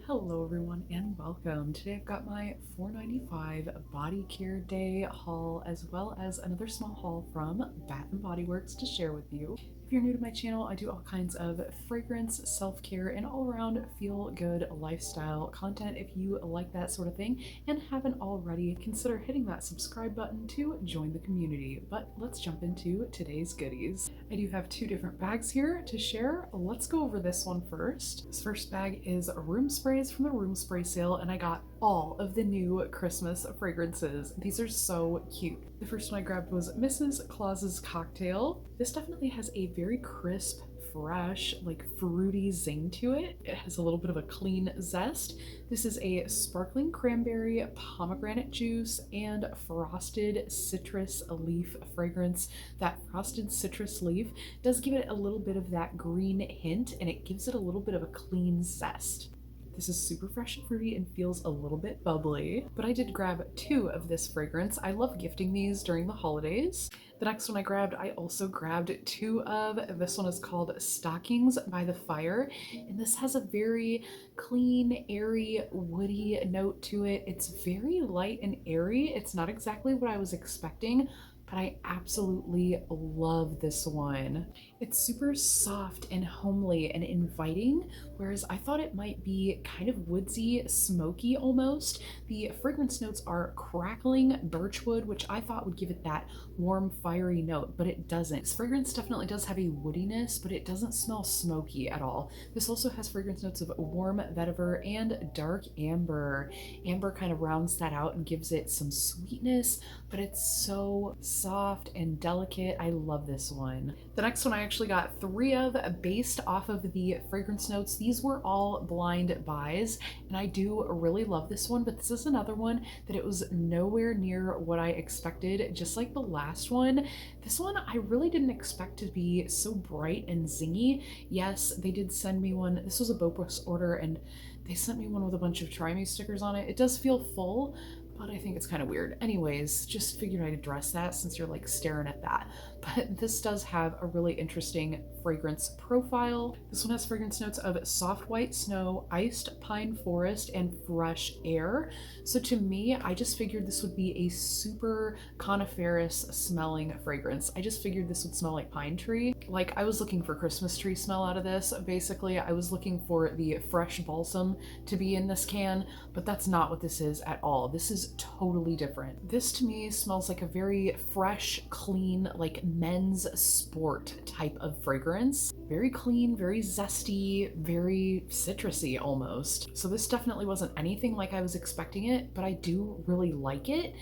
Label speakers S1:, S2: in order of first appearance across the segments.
S1: Hello everyone and welcome. Today I've got my $4.95 body care day haul as well as another small haul from Bath and Body Works to share with you. If you're new to my channel, I do all kinds of fragrance, self-care, and all-around feel-good lifestyle content. If you like that sort of thing and haven't already, consider hitting that subscribe button to join the community. But let's jump into today's goodies. I do have two different bags here to share. Let's go over this one first. This first bag is room sprays from the room spray sale, and I got all of the new Christmas fragrances. These are so cute. The first one I grabbed was Mrs. Claus's Cocktail. This definitely has a very crisp, fresh, like fruity zing to it. It has a little bit of a clean zest. This is a sparkling cranberry, pomegranate juice, and frosted citrus leaf fragrance. That frosted citrus leaf does give it a little bit of that green hint, and it gives it a little bit of a clean zest. This is super fresh and fruity and feels a little bit bubbly, but I did grab two of this fragrance. I love gifting these during the holidays. The next one I grabbed, I also grabbed two of. This one is called Stockings by the Fire, and this has a very clean, airy, woody note to it. It's very light and airy. It's not exactly what I was expecting, but I absolutely love this one. It's super soft and homely and inviting, whereas I thought it might be kind of woodsy, smoky almost. The fragrance notes are crackling birchwood, which I thought would give it that warm, fiery note, but it doesn't. This fragrance definitely does have a woodiness, but it doesn't smell smoky at all. This also has fragrance notes of warm vetiver and dark amber. Amber kind of rounds that out and gives it some sweetness, but it's so soft and delicate. I love this one. The next one I actually got three of based off of the fragrance notes. These were all blind buys, and I do really love this one, but this is another one that it was nowhere near what I expected, just like the last one. This one I really didn't expect to be so bright and zingy. Yes, they did send me one. This was a Bodyworks order, and they sent me one with a bunch of Try Me stickers on it. It does feel full, but I think it's kind of weird. Anyways, just figured I'd address that since you're like staring at that. But this does have a really interesting fragrance profile. This one has fragrance notes of soft white snow, iced pine forest, and fresh air. So to me, I just figured this would be a super coniferous smelling fragrance. I just figured this would smell like pine tree. Like I was looking for Christmas tree smell out of this. Basically, I was looking for the fresh balsam to be in this can, but that's not what this is at all. This is totally different. This to me smells like a very fresh, clean, like men's sport type of fragrance. Very clean, very zesty, very citrusy almost. So this definitely wasn't anything like I was expecting it, but I do really like it.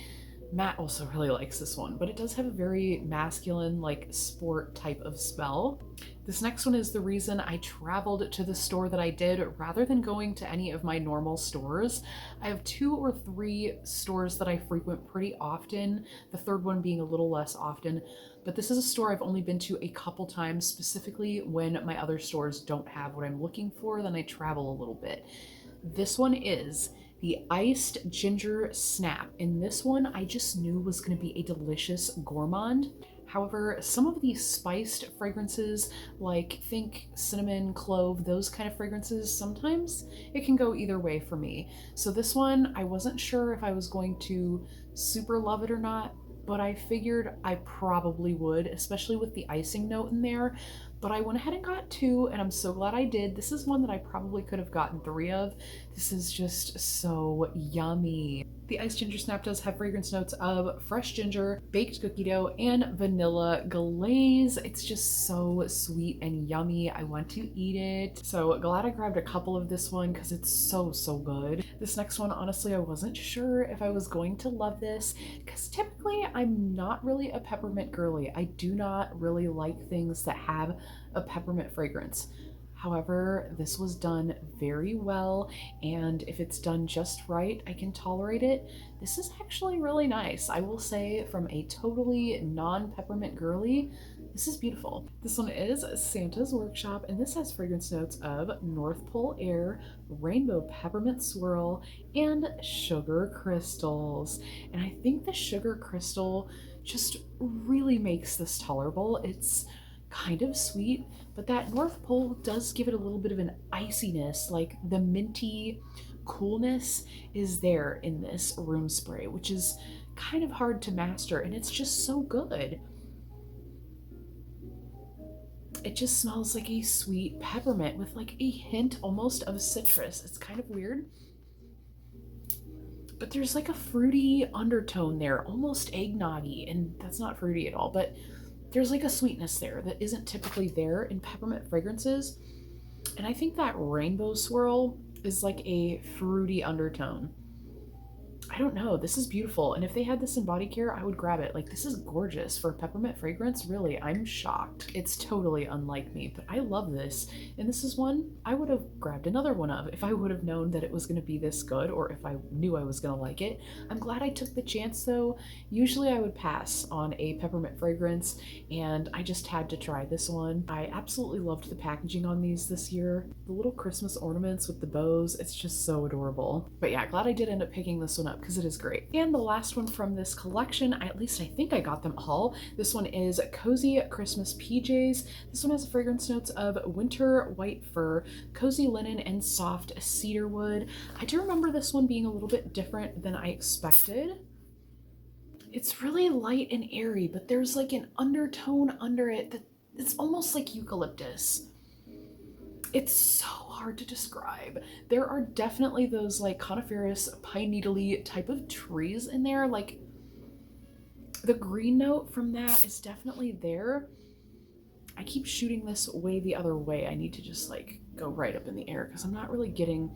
S1: Matt also really likes this one, but it does have a very masculine, like sport type of smell. This next one is the reason I traveled to the store that I did rather than going to any of my normal stores. I have 2 or 3 stores that I frequent pretty often, the third one being a little less often, but this is a store I've only been to a couple times, specifically when my other stores don't have what I'm looking for, then I travel a little bit. This one is the Iced Ginger Snap. And this one I just knew was going to be a delicious gourmand. However, some of these spiced fragrances, like think cinnamon, clove, those kind of fragrances, sometimes it can go either way for me. So this one, I wasn't sure if I was going to super love it or not, but I figured I probably would, especially with the icing note in there. But I went ahead and got 2, and I'm so glad I did. This is one that I probably could have gotten 3 of. This is just so yummy. The Iced Ginger Snap does have fragrance notes of fresh ginger, baked cookie dough, and vanilla glaze. It's just so sweet and yummy. I want to eat it. So glad I grabbed a couple of this one because it's so good. This next one, honestly, I wasn't sure if I was going to love this because typically I'm not really a peppermint girly. I do not really like things that have a peppermint fragrance. However, this was done very well, and if it's done just right, I can tolerate it. This is actually really nice. I will say, from a totally non-peppermint girly, this is beautiful. This one is Santa's Workshop, and this has fragrance notes of North Pole Air, Rainbow Peppermint Swirl, and Sugar Crystals. And I think the sugar crystal just really makes this tolerable. It's kind of sweet, but that North Pole does give it a little bit of an iciness, like the minty coolness is there in this room spray, which is kind of hard to master, and it's just so good. It just smells like a sweet peppermint with like a hint almost of citrus. It's kind of weird, but there's like a fruity undertone there, almost eggnoggy, and that's not fruity at all, but there's like a sweetness there that isn't typically there in peppermint fragrances. And I think that rainbow swirl is like a fruity undertone. I don't know. This is beautiful. And if they had this in body care, I would grab it. Like, this is gorgeous for a peppermint fragrance. Really, I'm shocked. It's totally unlike me, but I love this. And this is one I would have grabbed another one of if I would have known that it was going to be this good, or if I knew I was going to like it. I'm glad I took the chance though. Usually I would pass on a peppermint fragrance, and I just had to try this one. I absolutely loved the packaging on these this year. The little Christmas ornaments with the bows, it's just so adorable. But yeah, glad I did end up picking this one up because it is great. And the last one from this collection, at least I think I got them all. This one is Cozy Christmas PJs. This one has fragrance notes of winter white fur, cozy linen, and soft cedar wood. I do remember this one being a little bit different than I expected. It's really light and airy, but there's like an undertone under it that it's almost like eucalyptus. It's so hard to describe. There are definitely those like coniferous pine needly type of trees in there. Like the green note from that is definitely there. I keep shooting this way the other way. I need to just like go right up in the air because I'm not really getting.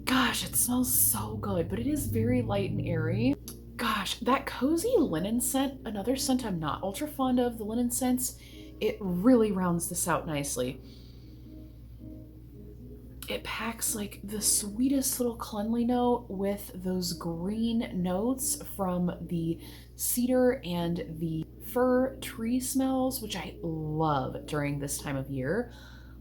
S1: Gosh, it smells so good, but it is very light and airy. Gosh, that cozy linen scent, another scent I'm not ultra fond of, the linen scents, it really rounds this out nicely. It packs like the sweetest little cleanly note with those green notes from the cedar and the fir tree smells, which I love during this time of year.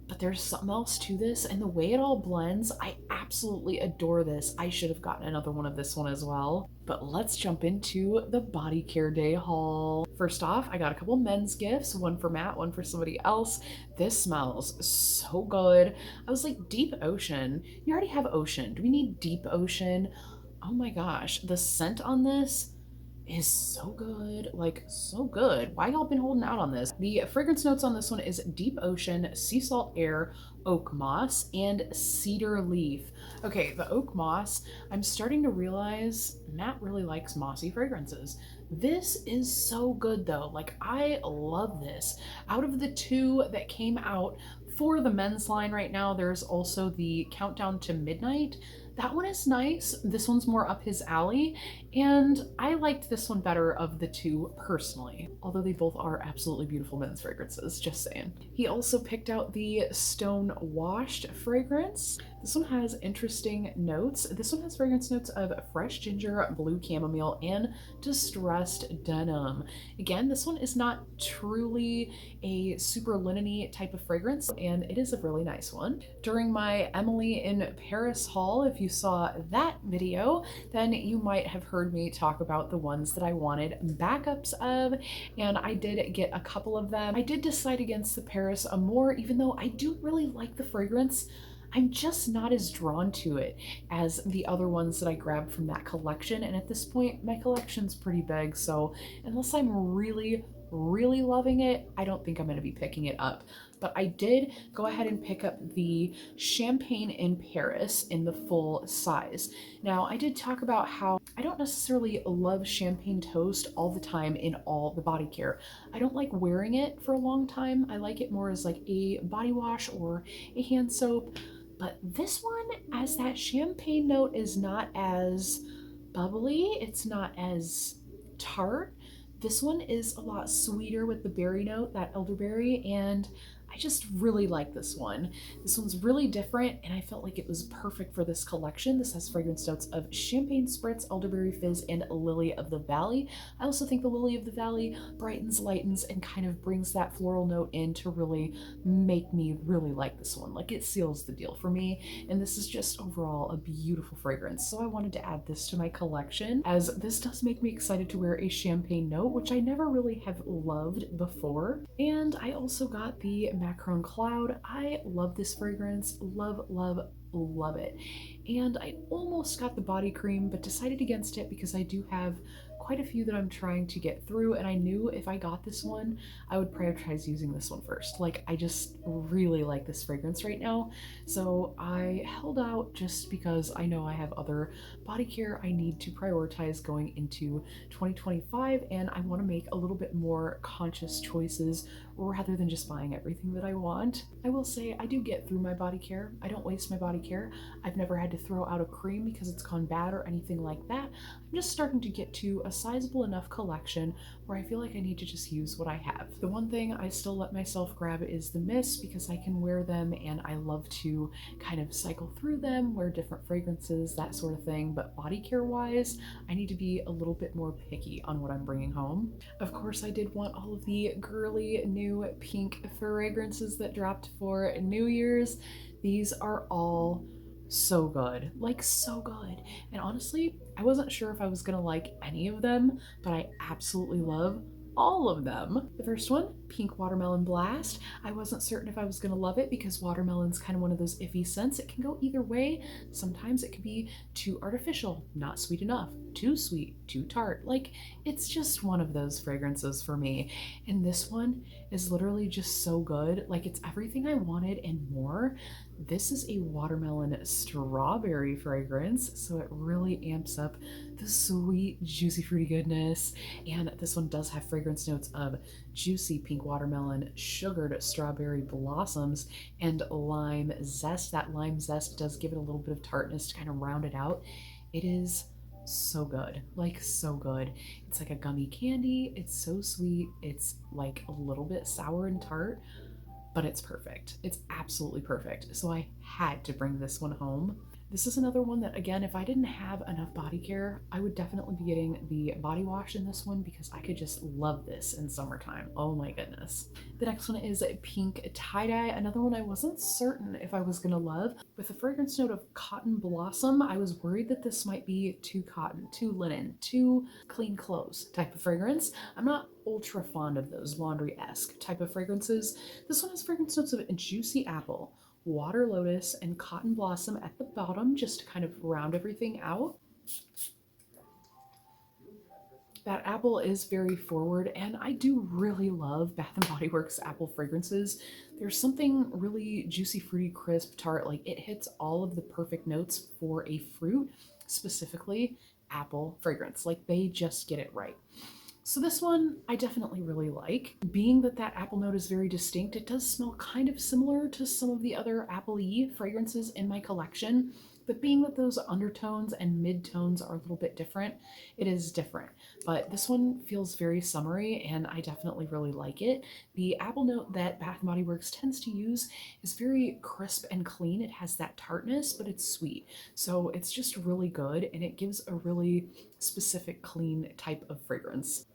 S1: But there's something else to this, and the way it all blends, I absolutely adore this. I should have gotten another one of this one as well. But let's jump into the Body Care Day haul. First off, I got a couple men's gifts, one for Matt, one for somebody else. This smells so good. I was like, deep ocean. You already have ocean. Do we need deep ocean? Oh my gosh, the scent on this is so good, like so good. Why y'all been holding out on this? The fragrance notes on this one is deep ocean, sea salt air, oak moss, and cedar leaf. Okay, the oak moss, I'm starting to realize Matt really likes mossy fragrances. This is so good though. Like, I love this. Out of the two that came out for the men's line right now, there's also the Countdown to Midnight. That one is nice. This one's more up his alley, and I liked this one better of the two personally, although they both are absolutely beautiful men's fragrances, just saying. He also picked out the Stone Washed fragrance. This one has interesting notes. This one has fragrance notes of fresh ginger, blue chamomile, and distressed denim. Again, this one is not truly a super linen-y type of fragrance, and it is a really nice one. During my Emily in Paris haul, if you saw that video, then you might have heard me talk about the ones that I wanted backups of, and I did get a couple of them. I did decide against the Paris Amour, even though I do really like the fragrance. I'm just not as drawn to it as the other ones that I grabbed from that collection, and at this point my collection's pretty big, so unless I'm really loving it, I don't think I'm going to be picking it up. But I did go ahead and pick up the Champagne in Paris in the full size. Now, I did talk about how I don't necessarily love champagne toast all the time in all the body care. I don't like wearing it for a long time. I like it more as like a body wash or a hand soap. But this one, as that champagne note is not as bubbly, it's not as tart. This one is a lot sweeter with the berry note, that elderberry, and I just really like this one. This one's really different, and I felt like it was perfect for this collection. This has fragrance notes of champagne spritz, elderberry fizz, and lily of the valley. I also think the lily of the valley brightens, lightens, and kind of brings that floral note in to really make me really like this one. Like, it seals the deal for me, and this is just overall a beautiful fragrance. So I wanted to add this to my collection, as this does make me excited to wear a champagne note, which I never really have loved before. And I also got the Macaron Cloud. I love this fragrance. Love, love, love it. And I almost got the body cream, but decided against it because I do have quite a few that I'm trying to get through, and I knew if I got this one, I would prioritize using this one first. Like, I just really like this fragrance right now, so I held out just because I know I have other body care I need to prioritize going into 2025, and I want to make a little bit more conscious choices rather than just buying everything that I want. I will say I do get through my body care. I don't waste my body care. I've never had to throw out a cream because it's gone bad or anything like that. I'm just starting to get to a sizable enough collection where I feel like I need to just use what I have. The one thing I still let myself grab is the mists because I can wear them and I love to kind of cycle through them, wear different fragrances, that sort of thing. But body care wise, I need to be a little bit more picky on what I'm bringing home. Of course, I did want all of the girly new pink fragrances that dropped for New Year's. These are all so good, like so good. And honestly, I wasn't sure if I was gonna like any of them, but I absolutely love all of them. The first one, Pink Watermelon Blast. I wasn't certain if I was gonna love it because watermelon's kind of one of those iffy scents. It can go either way. Sometimes it can be too artificial, not sweet enough, too sweet, too tart. Like, it's just one of those fragrances for me. And this one is literally just so good. Like, it's everything I wanted and more. This is a watermelon strawberry fragrance, so it really amps up the sweet, juicy, fruity goodness. And this one does have fragrance notes of juicy pink watermelon, sugared strawberry blossoms, and lime zest. That lime zest does give it a little bit of tartness to kind of round it out. It is so good, like so good. It's like a gummy candy. It's so sweet. It's like a little bit sour and tart, but it's perfect. It's absolutely perfect. So I had to bring this one home. This is another one that, again, if I didn't have enough body care, I would definitely be getting the body wash in this one because I could just love this in summertime. Oh my goodness. The next one is Pink Tie-Dye, another one I wasn't certain if I was gonna love. With a fragrance note of cotton blossom, I was worried that this might be too cotton, too linen, too clean clothes type of fragrance. I'm not ultra fond of those laundry-esque type of fragrances. This one has fragrance notes of juicy apple, water lotus, and cotton blossom at the bottom just to kind of round everything out. That apple is very forward, and I do really love Bath & Body Works apple fragrances. There's something really juicy, fruity, crisp, tart. Like, it hits all of the perfect notes for a fruit, specifically apple fragrance. Like, they just get it right. So this one I definitely really like. Being that that apple note is very distinct, it does smell kind of similar to some of the other apple-y fragrances in my collection, but being that those undertones and mid-tones are a little bit different, it is different. But this one feels very summery and I definitely really like it. The apple note that Bath & Body Works tends to use is very crisp and clean. It has that tartness, but it's sweet. So it's just really good and it gives a really specific clean type of fragrance.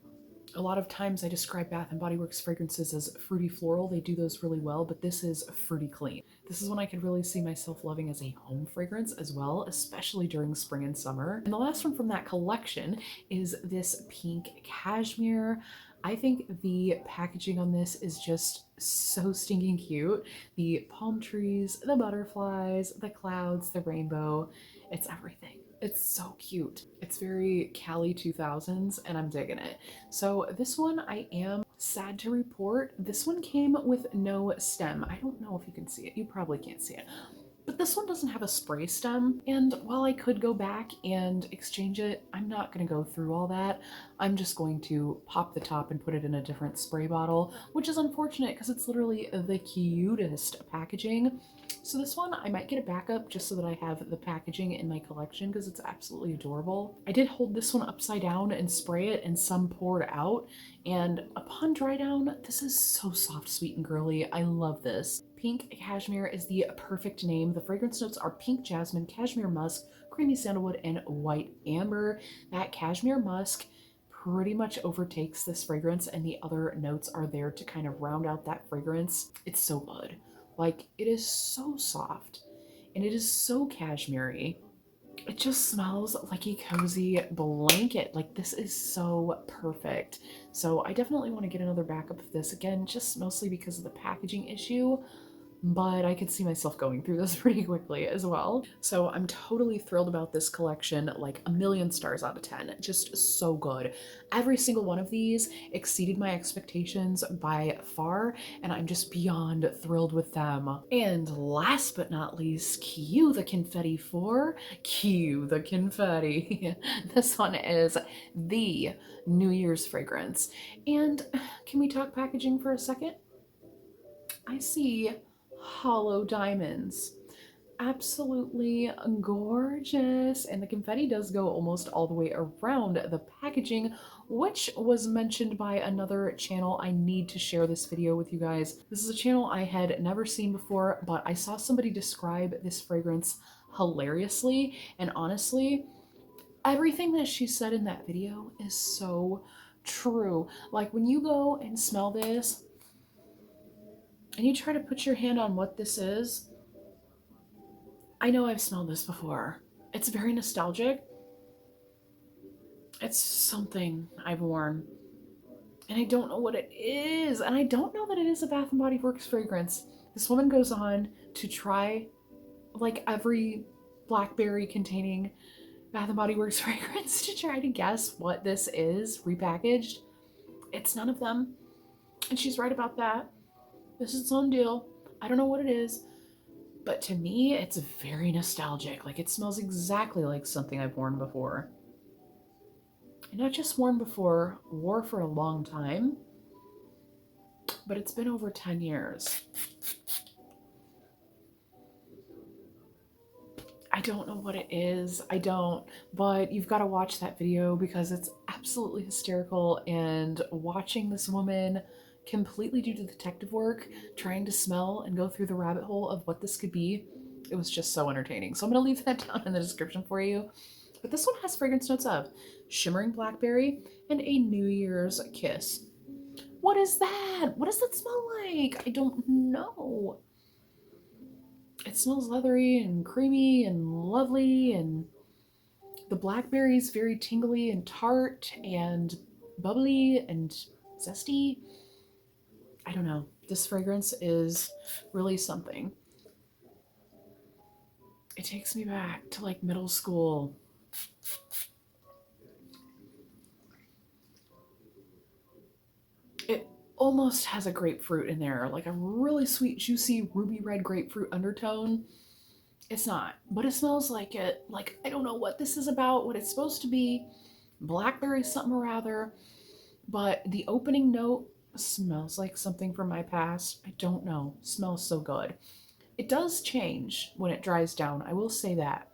S1: A lot of times I describe Bath & Body Works fragrances as fruity floral. They do those really well, but this is fruity clean. This is one I could really see myself loving as a home fragrance as well, especially during spring and summer. And the last one from that collection is this pink cashmere. I think the packaging on this is just so stinking cute. The palm trees, the butterflies, the clouds, the rainbow, it's everything. It's so cute. It's very Cali 2000s and I'm digging it. So this one I am sad to report. This one came with no stem. I don't know if you can see it. You probably can't see it. But this one doesn't have a spray stem, and while I could go back and exchange it, I'm not going to go through all that. I'm just going to pop the top and put it in a different spray bottle, which is unfortunate because it's literally the cutest packaging. So this one, I might get a backup just so that I have the packaging in my collection because it's absolutely adorable. I did hold this one upside down and spray it and some poured out. And upon dry down, this is so soft, sweet, and girly. I love this. Pink Cashmere is the perfect name. The fragrance notes are pink jasmine, cashmere musk, creamy sandalwood, and white amber. That cashmere musk pretty much overtakes this fragrance, and the other notes are there to kind of round out that fragrance. It's so good. Like, it is so soft and it is so cashmere. It just smells like a cozy blanket. Like, this is so perfect. So I definitely want to get another backup of this again, just mostly because of the packaging issue, but I could see myself going through this pretty quickly as well. So I'm totally thrilled about this collection, like a million stars out of 10. Just so good. Every single one of these exceeded my expectations by far, and I'm just beyond thrilled with them. And last but not least, cue the confetti for cue the confetti. This one is the New Year's fragrance. And can we talk packaging for a second? I see hollow diamonds. Absolutely gorgeous. And the confetti does go almost all the way around the packaging, which was mentioned by another channel. I need to share this video with you guys. This is a channel I had never seen before, but I saw somebody describe this fragrance hilariously. And honestly, everything that she said in that video is so true. Like, when you go and smell this, and you try to put your hand on what this is, I know I've smelled this before. It's very nostalgic. It's something I've worn. And I don't know what it is. And I don't know that it is a Bath & Body Works fragrance. This woman goes on to try like every blackberry containing Bath & Body Works fragrance to try to guess what this is repackaged. It's none of them. And she's right about that. This is its own deal. I don't know what it is, but to me, it's very nostalgic. Like, it smells exactly like something I've worn before. And not just worn before, wore for a long time, but it's been over 10 years. I don't know what it is. I don't, but you've got to watch that video because it's absolutely hysterical. And watching this woman completely do detective work, trying to smell and go through the rabbit hole of what this could be, it was just so entertaining. So I'm going to leave that down in the description for you. But this one has fragrance notes of shimmering blackberry and a New Year's kiss. What is that? What does that smell like? I don't know. It smells leathery and creamy and lovely, and the blackberry is very tingly and tart and bubbly and zesty. I don't know. This fragrance is really something. It takes me back to like middle school. It almost has a grapefruit in there, like a really sweet, juicy, ruby red grapefruit undertone. It's not, but it smells like it. Like, I don't know what this is about, what it's supposed to be. Blackberry something or other, but the opening note smells like something from my past. I don't know. Smells so good. It does change when it dries down. I will say that.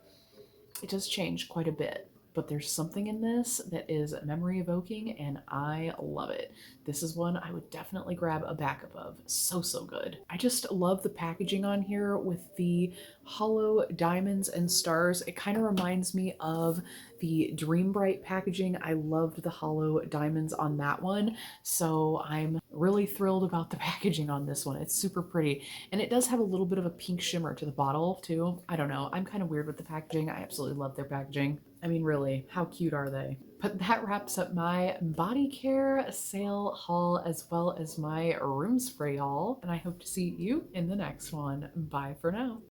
S1: It does change quite a bit, but there's something in this that is memory evoking and I love it. This is one I would definitely grab a backup of. So, so good. I just love the packaging on here with the hollow diamonds and stars. It kind of reminds me of the Dream Bright packaging. I loved the hollow diamonds on that one. So I'm really thrilled about the packaging on this one. It's super pretty. And it does have a little bit of a pink shimmer to the bottle too. I don't know. I'm kind of weird with the packaging. I absolutely love their packaging. I mean, really, how cute are they? But that wraps up my body care sale haul as well as my room spray haul. And I hope to see you in the next one. Bye for now.